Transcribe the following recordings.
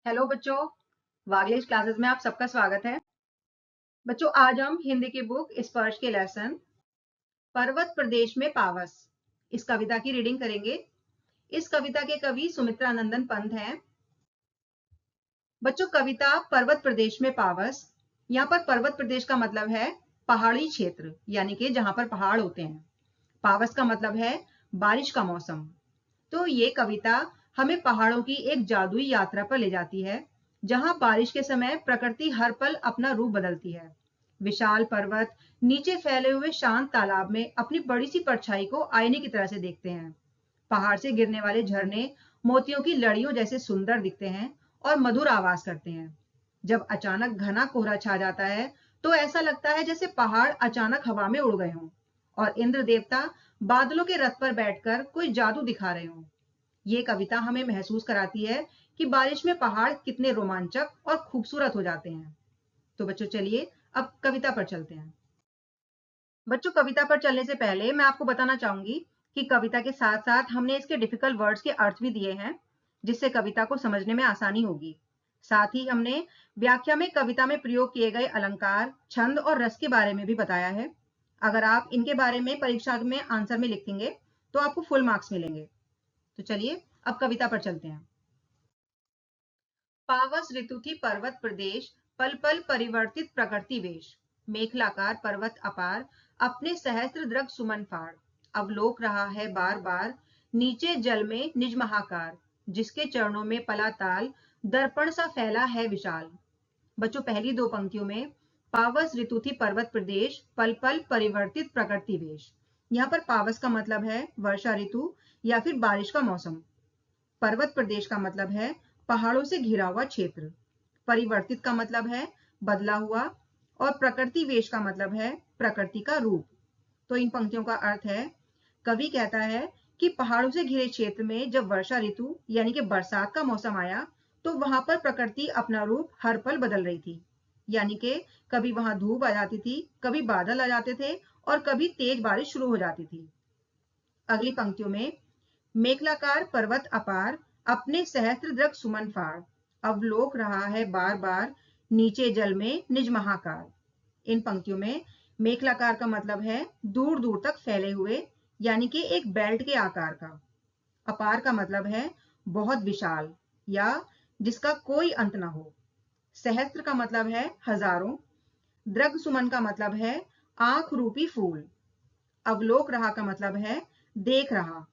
Hello बच्चों, वागलेश classes में आप सबका स्वागत है। बच्चों, आज हम हिंदी की बुक स्पर्श के लेसन पर्वत प्रदेश में पावस इस कविता की रीडिंग करेंगे। इस कविता के कवि सुमित्रा नंदन पंत हैं। बच्चों, कविता पर्वत प्रदेश में पावस, यहाँ पर पर्वत प्रदेश का मतलब है पहाड़ी क्षेत्र, यानी कि जहां पर पहाड़ होते हैं। पावस का मतलब है बारिश का मौसम। तो ये कविता हमें पहाड़ों की एक जादुई यात्रा पर ले जाती है, जहां बारिश के समय प्रकृति हर पल अपना रूप बदलती है। विशाल पर्वत नीचे फैले हुए शांत तालाब में अपनी बड़ी सी परछाई को आईने की तरह से देखते हैं। पहाड़ से गिरने वाले झरने मोतियों की लड़ियों जैसे सुंदर दिखते हैं और मधुर आवाज करते हैं। जब अचानक घना कोहरा छा जाता है तो ऐसा लगता है जैसे पहाड़ अचानक हवा में उड़ गए हों और इंद्र देवता बादलों के रथ पर बैठकर कोई जादू दिखा रहे हों। ये कविता हमें महसूस कराती है कि बारिश में पहाड़ कितने रोमांचक और खूबसूरत हो जाते हैं। तो बच्चों, चलिए अब कविता पर चलते हैं। बच्चों, कविता पर चलने से पहले मैं आपको बताना चाहूंगी कि कविता के साथ साथ हमने इसके डिफिकल्ट वर्ड्स के अर्थ भी दिए हैं, जिससे कविता को समझने में आसानी होगी। साथ ही हमने व्याख्या में कविता में प्रयोग किए गए अलंकार, छंद और रस के बारे में भी बताया है। अगर आप इनके बारे में परीक्षा में आंसर में लिखेंगे तो आपको फुल मार्क्स मिलेंगे। तो चलिए अब कविता पर चलते हैं। पावस ऋतु थी पर्वत प्रदेश, पल पल परिवर्तित प्रकृति वेश। मेखलाकार पर्वत अपार, अपने सहस्त्र द्रग सुमन फाड़। अवलोक रहा है बार बार, नीचे जल में निज महाकार। जिसके चरणों में पला ताल, दर्पण सा फैला है विशाल। बच्चों, पहली दो पंक्तियों में पावस ऋतु थी पर्वत प्रदेश, पल पल परिवर्तित प्रकृति वेश। यहाँ पर पावस का मतलब है वर्षा ऋतु या फिर बारिश का मौसम। पर्वत प्रदेश का मतलब है पहाड़ों से घिरा हुआ क्षेत्र। परिवर्तित का मतलब है बदला हुआ और प्रकृति वेश का मतलब है प्रकृति का रूप। तो इन पंक्तियों का अर्थ है, कवि कहता है कि पहाड़ों से घिरे क्षेत्र में जब वर्षा ऋतु यानी कि बरसात का मौसम आया तो वहां पर प्रकृति अपना रूप हर पल बदल रही थी। यानी कि कभी वहां धूप आ जाती थी, कभी बादल आ जाते थे और कभी तेज बारिश शुरू हो जाती थी। अगली पंक्तियों में मेखलाकार पर्वत अपार, अपने सहस्त्रद्रग सुमन फाड़। अवलोक रहा है बार बार, नीचे जल में निज महाकार। इन पंक्तियों में मेखलाकार का मतलब है दूर दूर तक फैले हुए, यानी कि एक बेल्ट के आकार का। अपार का मतलब है बहुत विशाल या जिसका कोई अंत ना हो। सहस्त्र का मतलब है हजारों। द्रग सुमन का मतलब है आंख रूपी फूल। अवलोक रहा का मतलब है देख रहा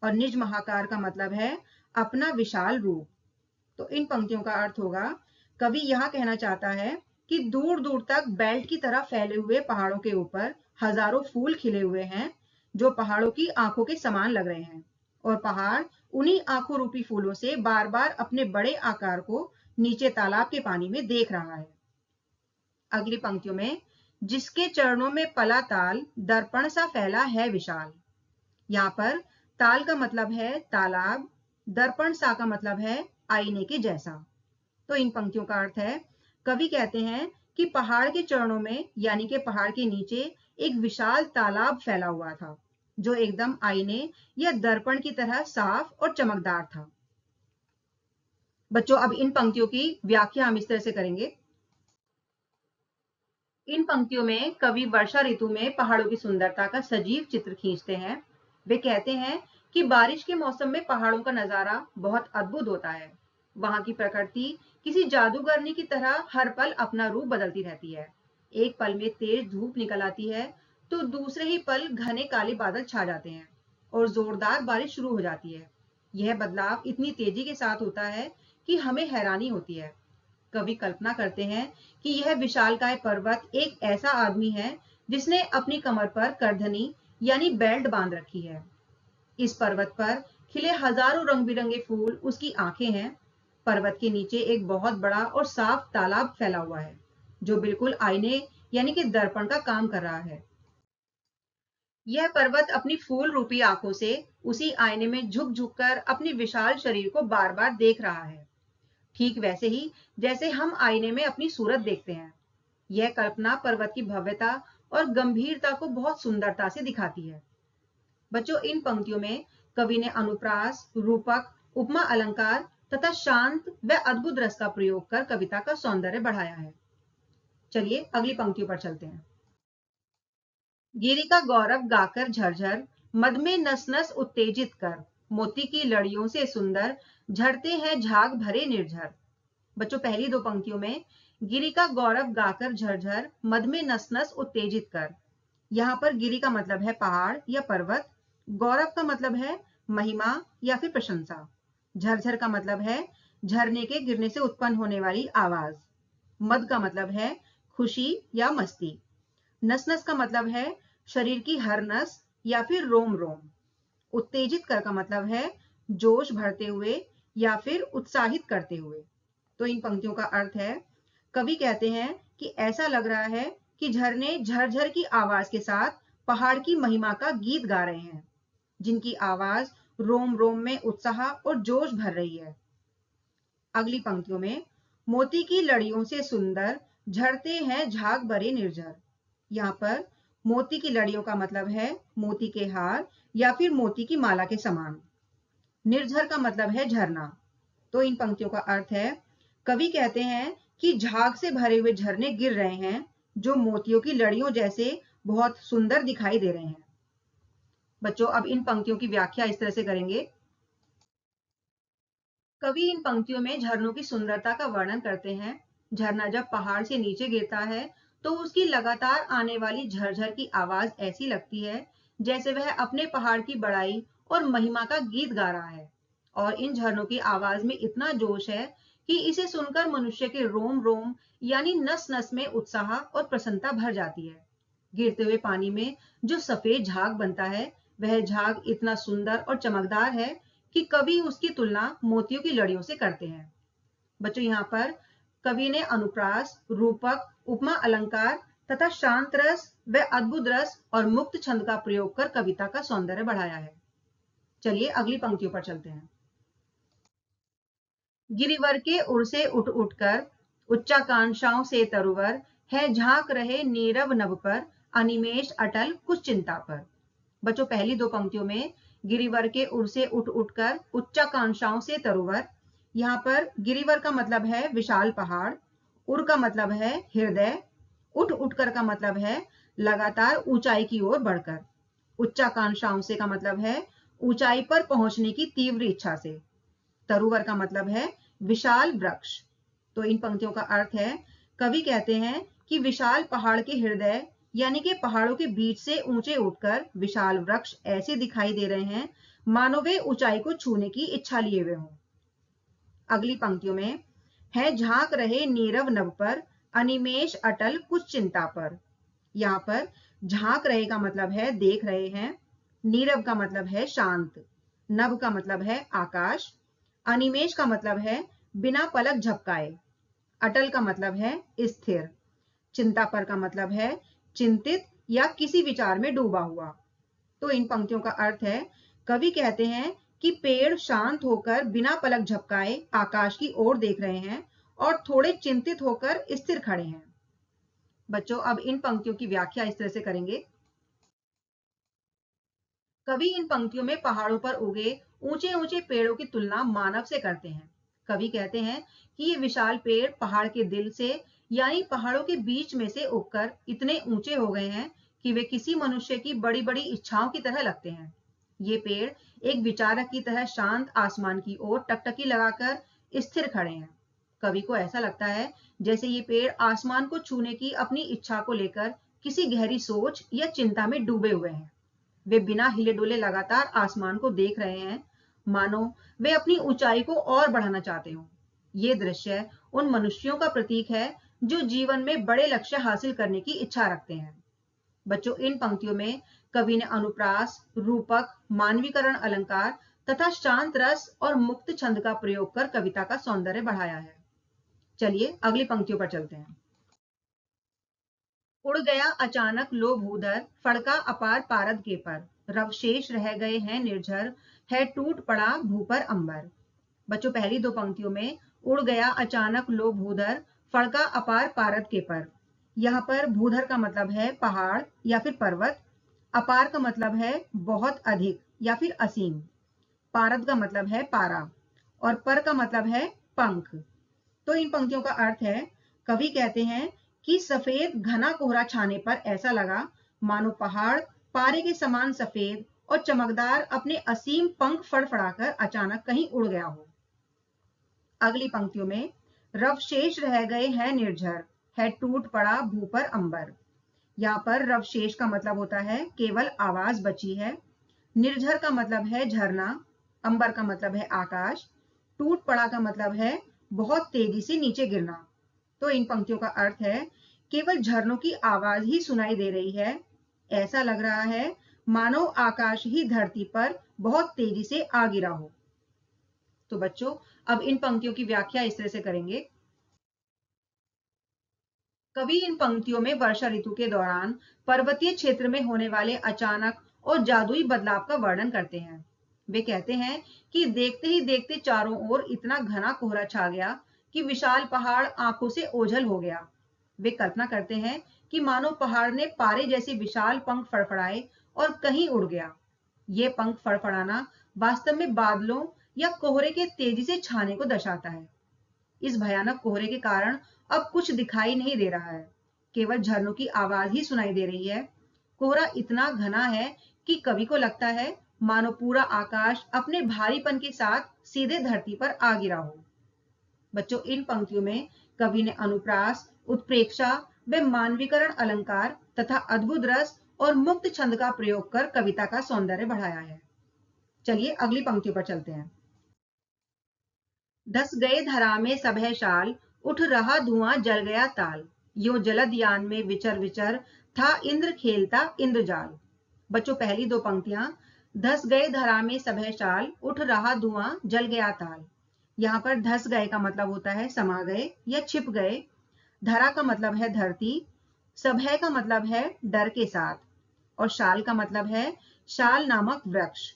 और निज महाकार का मतलब है अपना विशाल रूप। तो इन पंक्तियों का अर्थ होगा, कवि यह कहना चाहता है कि दूर दूर तक बेल्ट की तरह फैले हुए पहाड़ों के ऊपर हजारों फूल खिले हुए हैं, जो पहाड़ों की आंखों के समान लग रहे हैं और पहाड़ उन्हीं आंखों रूपी फूलों से बार बार अपने बड़े आकार को नीचे तालाब के पानी में देख रहा है। अगली पंक्तियों में जिसके चरणों में पला ताल, दर्पण सा फैला है विशाल। यहाँ पर ताल का मतलब है तालाब, दर्पण सा का मतलब है आईने के जैसा। तो इन पंक्तियों का अर्थ है, कवि कहते हैं कि पहाड़ के चरणों में यानी कि पहाड़ के नीचे एक विशाल तालाब फैला हुआ था, जो एकदम आईने या दर्पण की तरह साफ और चमकदार था। बच्चों, अब इन पंक्तियों की व्याख्या हम इस तरह से करेंगे। इन पंक्तियों में कवि वर्षा ऋतु में पहाड़ों की सुंदरता का सजीव चित्र खींचते हैं। वे कहते हैं कि बारिश के मौसम में पहाड़ों का नजारा बहुत अद्भुत होता है। वहां की प्रकृति किसी जादूगरनी की तरह हर पल अपना रूप बदलती रहती है। एक पल में तेज धूप निकल आती है तो दूसरे ही पल घने काले बादल छा जाते हैं और जोरदार बारिश शुरू हो जाती है। यह बदलाव इतनी तेजी के साथ होता है कि हमें हैरानी होती है। कवि कल्पना करते हैं कि यह विशालकाय पर्वत एक ऐसा आदमी है जिसने अपनी कमर पर करधनी यानी बेल्ट बांध रखी है। इस पर्वत पर खिले हजारों रंग बिरंगे फूल उसकी आंखें हैं। पर्वत के नीचे एक बहुत बड़ा और साफ तालाब फैला हुआ है, जो बिल्कुल आईने यानी कि दर्पण का काम कर रहा है। यह पर्वत अपनी फूल रूपी आंखों से उसी आईने में झुक झुक कर अपनी विशाल शरीर को बार बार देख रहा है, ठीक वैसे ही जैसे हम आईने में अपनी सूरत देखते हैं। यह कल्पना पर्वत की भव्यता और गंभीरता को बहुत सुंदरता से दिखाती है। बच्चों, इन पंक्तियों में कवि ने अनुप्रास, रूपक, उपमा अलंकार तथा शांत व अद्भुत रस का प्रयोग कर कविता का सौंदर्य बढ़ाया है। चलिए अगली पंक्तियों पर चलते हैं। गिरि का गौरव गाकर झरझर, मद में नस नस उत्तेजित कर, मोती की लड़ियों से सुंदर, झरते हैं झाग भरे निर्झर। बच्चों पहली दो पंक्तियों में गिरि का गौरव गाकर झरझर, मद में नस नस उत्तेजित कर, यहाँ पर गिरि का मतलब है पहाड़ या पर्वत, गौरव का मतलब है महिमा या फिर प्रशंसा, झरझर का मतलब है झरने के गिरने से उत्पन्न होने वाली आवाज, मद का मतलब है खुशी या मस्ती, नस नस का मतलब है शरीर की हर नस या फिर रोम रोम, उत्तेजित कर का मतलब है जोश भरते हुए या फिर उत्साहित करते हुए। तो इन पंक्तियों का अर्थ है, कवि कहते हैं कि ऐसा लग रहा है कि झरने झरझर की आवाज के साथ पहाड़ की महिमा का गीत गा रहे हैं, जिनकी आवाज रोम रोम में उत्साह और जोश भर रही है। अगली पंक्तियों में मोती की लड़ियों से सुंदर, झरते हैं झाग भरे निर्झर, यहाँ पर मोती की लड़ियों का मतलब है मोती के हार या फिर मोती की माला के समान, निर्झर का मतलब है झरना। तो इन पंक्तियों का अर्थ है, कवि कहते हैं कि झाग से भरे हुए झरने गिर रहे हैं जो मोतियों की लड़ियों जैसे बहुत सुंदर दिखाई दे रहे हैं। बच्चों अब इन पंक्तियों की व्याख्या इस तरह से करेंगे। कवि इन पंक्तियों में झरनों की सुंदरता का वर्णन करते हैं। झरना जब पहाड़ से नीचे गिरता है तो उसकी लगातार आने वाली झरझर की आवाज ऐसी लगती है जैसे वह अपने पहाड़ की बड़ाई और महिमा का गीत गा रहा है, और इन झरनों की आवाज में इतना जोश है कि इसे सुनकर मनुष्य के रोम रोम यानी नस नस में उत्साह और प्रसन्नता भर जाती है। गिरते हुए पानी में जो सफेद झाग बनता है, वह झाग इतना सुंदर और चमकदार है कि कवि उसकी तुलना मोतियों की लड़ियों से करते हैं। बच्चों यहाँ पर कवि ने अनुप्रास, रूपक, उपमा अलंकार तथा शांत रस व अद्भुत रस और मुक्त छंद का प्रयोग कर कविता का सौंदर्य बढ़ाया है। चलिए अगली पंक्तियों पर चलते हैं। गिरिवर के उर से उठ उठकर, उच्चाकांक्षाओं से तरुवर, है झांक रहे नीरव नभ पर, अनिमेष अटल कुछ चिंता पर। बच्चों पहली दो पंक्तियों में गिरिवर के उर से उठ उठकर, उच्चाकांक्षाओं से तरुवर, यहाँ पर गिरिवर का मतलब है विशाल पहाड़, उर का मतलब है हृदय, उठ उठकर का मतलब है लगातार ऊंचाई की ओर बढ़कर, उच्चाकांक्षाओं से का मतलब है ऊंचाई पर पहुंचने की तीव्र इच्छा से, तरुवर का मतलब है विशाल वृक्ष। तो इन पंक्तियों का अर्थ है, कवि कहते हैं कि विशाल पहाड़ के हृदय यानी कि पहाड़ों के बीच से ऊंचे उठकर विशाल वृक्ष ऐसे दिखाई दे रहे हैं मानो वे ऊंचाई को छूने की इच्छा लिए हुए हों। अगली पंक्तियों में है झांक रहे नीरव नभ पर, अनिमेष अटल कुछ चिंता पर, यहाँ पर झांक रहे का मतलब है देख रहे हैं, नीरव का मतलब है शांत, नभ का मतलब है आकाश, अनिमेष का मतलब है बिना पलक झपकाए, अटल का मतलब है स्थिर, चिंता पर का मतलब है चिंतित या किसी विचार में डूबा हुआ। तो इन पंक्तियों का अर्थ है, कवि कहते हैं कि पेड़ शांत होकर बिना पलक झपकाए आकाश की ओर देख रहे हैं और थोड़े चिंतित होकर स्थिर खड़े हैं। बच्चों अब इन पंक्तियों की व्याख्या इस तरह से करेंगे। कवि इन पंक्तियों में पहाड़ों पर उगे ऊंचे ऊंचे पेड़ों की तुलना मानव से करते हैं। कवि कहते हैं कि ये विशाल पेड़ पहाड़ के दिल से यानी पहाड़ों के बीच में से उगकर इतने ऊंचे हो गए हैं कि वे किसी मनुष्य की बड़ी बड़ी इच्छाओं की तरह लगते हैं। ये पेड़ एक विचारक की तरह शांत आसमान की ओर टकटकी लगाकर स्थिर खड़े हैं। कवि को ऐसा लगता है जैसे ये पेड़ आसमान को छूने की अपनी इच्छा को लेकर किसी गहरी सोच या चिंता में डूबे हुए हैं। वे बिना हिले डुले लगातार आसमान को देख रहे हैं, मानो वे अपनी ऊंचाई को और बढ़ाना चाहते हो। ये दृश्य उन मनुष्यों का प्रतीक है जो जीवन में बड़े लक्ष्य हासिल करने की इच्छा रखते हैं। बच्चों इन पंक्तियों में कवि ने अनुप्रास, रूपक, मानवीकरण अलंकार तथा शांत रस और मुक्त छंद का प्रयोग कर कविता का सौंदर्य बढ़ाया है। चलिए अगली पंक्तियों पर चलते हैं। उड़ गया अचानक लो भूधर, फड़का अपार पारद के पर, रवशेष रह गए हैं निर्झर, है टूट पड़ा भू पर अंबर। बच्चों पहली दो पंक्तियों में उड़ गया अचानक लो भूधर, फड़का अपार पारद के पर, यहाँ पर भूधर का मतलब है पहाड़ या फिर पर्वत, अपार का मतलब है बहुत अधिक या फिर असीम, पारद का मतलब है पारा, और पर का मतलब है पंख। तो इन पंक्तियों का अर्थ है, कवि कहते हैं कि सफेद घना कोहरा छाने पर ऐसा लगा मानो पहाड़ पारे के समान सफेद और चमकदार अपने असीम पंख फड़फड़ाकर अचानक कहीं उड़ गया हो। अगली पंक्तियों में रव शेष रह गए हैं निर्झर, है टूट पड़ा भू पर अंबर। यहाँ पर रव शेष का मतलब होता है केवल आवाज बची है, निर्झर का मतलब है झरना, अंबर का मतलब है आकाश, टूट पड़ा का मतलब है बहुत तेजी से नीचे गिरना। तो इन पंक्तियों का अर्थ है, केवल झरनों की आवाज ही सुनाई दे रही है, ऐसा लग रहा है मानो आकाश ही धरती पर बहुत तेजी से आ गिरा हो। तो बच्चों, अब इन पंक्तियों की व्याख्या इस तरह से करेंगे। कवि इन पंक्तियों में वर्षा ऋतु के दौरान पर्वतीय क्षेत्र में होने वाले अचानक और जादुई बदलाव का वर्णन करते हैं। वे कहते हैं कि देखते ही देखते चारों ओर इतना घना कोहरा छा गया कि विशाल पहाड़ आंखों से ओझल हो गया। वे कल्पना करते हैं कि मानो पहाड़ ने पारे जैसे विशाल पंख फड़फड़ाए और कहीं उड़ गया। ये पंख फड़फड़ाना वास्तव में बादलों या कोहरे के तेजी से छाने को दर्शाता है। इस भयानक कोहरे के कारण अब कुछ दिखाई नहीं दे रहा है, केवल झरनों की आवाज ही सुनाई दे रही है। कोहरा इतना घना है कि कवि को लगता है मानो पूरा आकाश अपने भारीपन के साथ सीधे धरती पर आ गिरा हो। बच्चों, इन पंक्तियों में कवि ने अनुप्रास, उत्प्रेक्षा व मानवीकरण अलंकार तथा अद्भुत रस और मुक्त छंद का प्रयोग कर कविता का सौंदर्य बढ़ाया है। चलिए अगली पंक्तियों पर चलते हैं। धस गए धरा में सब है शाल, उठ रहा धुआं जल गया ताल, यो जलद यान में विचर विचर, था इंद्र खेलता इंद्रजाल। बच्चों, पहली दो पंक्तियां, धस गए धरा में सब है शाल, उठ रहा धुआं जल गया ताल। यहाँ पर धस गए का मतलब होता है समा गए या छिप गए, धरा का मतलब है धरती, सब है का मतलब है डर के साथ, और शाल का मतलब है शाल नामक वृक्ष।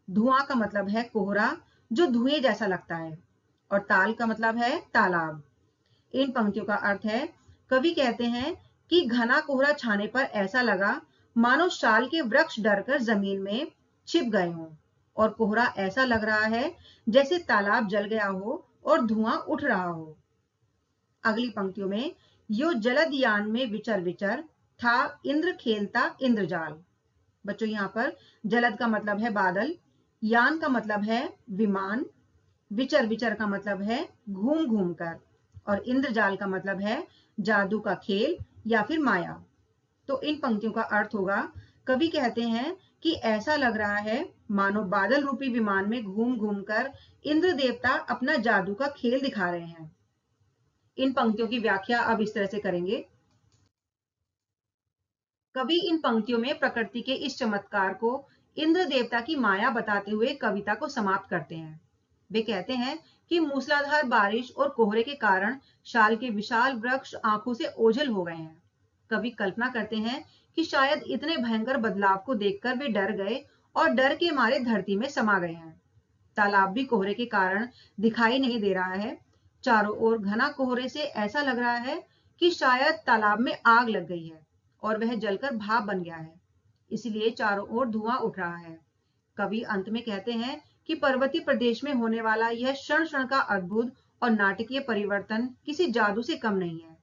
धुआं का मतलब है कोहरा जो धुएं जैसा लगता है, और ताल का मतलब है तालाब। इन पंक्तियों का अर्थ है, कवि कहते हैं कि घना कोहरा छाने पर ऐसा लगा मानो शाल के वृक्ष डरकर जमीन में छिप गए हों, और कोहरा ऐसा लग रहा है जैसे तालाब जल गया हो और धुआं उठ रहा हो। अगली पंक्तियों में यो जलद यान में विचर विचर, था इंद्र खेलता इंद्रजाल। बच्चों, यहाँ पर जलद का मतलब है बादल, यान का मतलब है विमान, विचर विचर का मतलब है घूम घूम कर, और इंद्रजाल का मतलब है जादू का खेल या फिर माया। तो इन पंक्तियों का अर्थ होगा, कवि कहते हैं कि ऐसा लग रहा है मानो बादल रूपी विमान में घूम घूम कर इंद्र देवता अपना जादू का खेल दिखा रहे हैं। इन पंक्तियों की व्याख्या अब इस तरह से करेंगे। कवि इन पंक्तियों में प्रकृति के इस चमत्कार को इंद्र देवता की माया बताते हुए कविता को समाप्त करते हैं। वे कहते हैं कि मूसलाधार बारिश और कोहरे के कारण शाल के विशाल वृक्ष आंखों से ओझल हो गए हैं। कवि कल्पना करते हैं कि शायद इतने भयंकर बदलाव को देखकर वे डर गए और डर के मारे धरती में समा गए हैं। तालाब भी कोहरे के कारण दिखाई नहीं दे रहा है। चारों ओर घना कोहरे से ऐसा लग रहा है कि शायद तालाब में आग लग गई है और वह जलकर भाप बन गया है, इसीलिए चारों ओर धुआं उठ रहा है। कवि अंत में कहते हैं कि पर्वतीय प्रदेश में होने वाला यह क्षण क्षण का अद्भुत और नाटकीय परिवर्तन किसी जादू से कम नहीं है।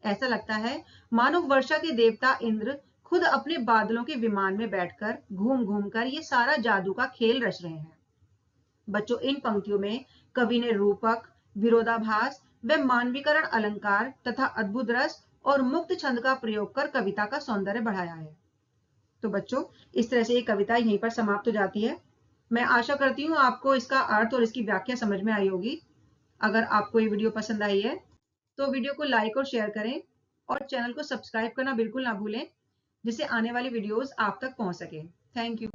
ऐसा लगता है मानो वर्षा के देवता इंद्र खुद अपने बादलों के विमान में बैठकर घूम घूम कर ये सारा जादू का खेल रच रहे हैं। बच्चों, इन पंक्तियों में कवि ने रूपक, विरोधाभास व मानवीकरण अलंकार तथा अद्भुत रस और मुक्त छंद का प्रयोग कर कविता का सौंदर्य बढ़ाया है। तो बच्चों, इस तरह से ये कविता यहीं पर समाप्त हो जाती है। मैं आशा करती हूँ आपको इसका अर्थ और इसकी व्याख्या समझ में आई होगी। अगर आपको ये वीडियो पसंद आई है तो वीडियो को लाइक और शेयर करें, और चैनल को सब्सक्राइब करना बिल्कुल ना भूलें, जिससे आने वाली वीडियोस आप तक पहुंच सके। Thank you.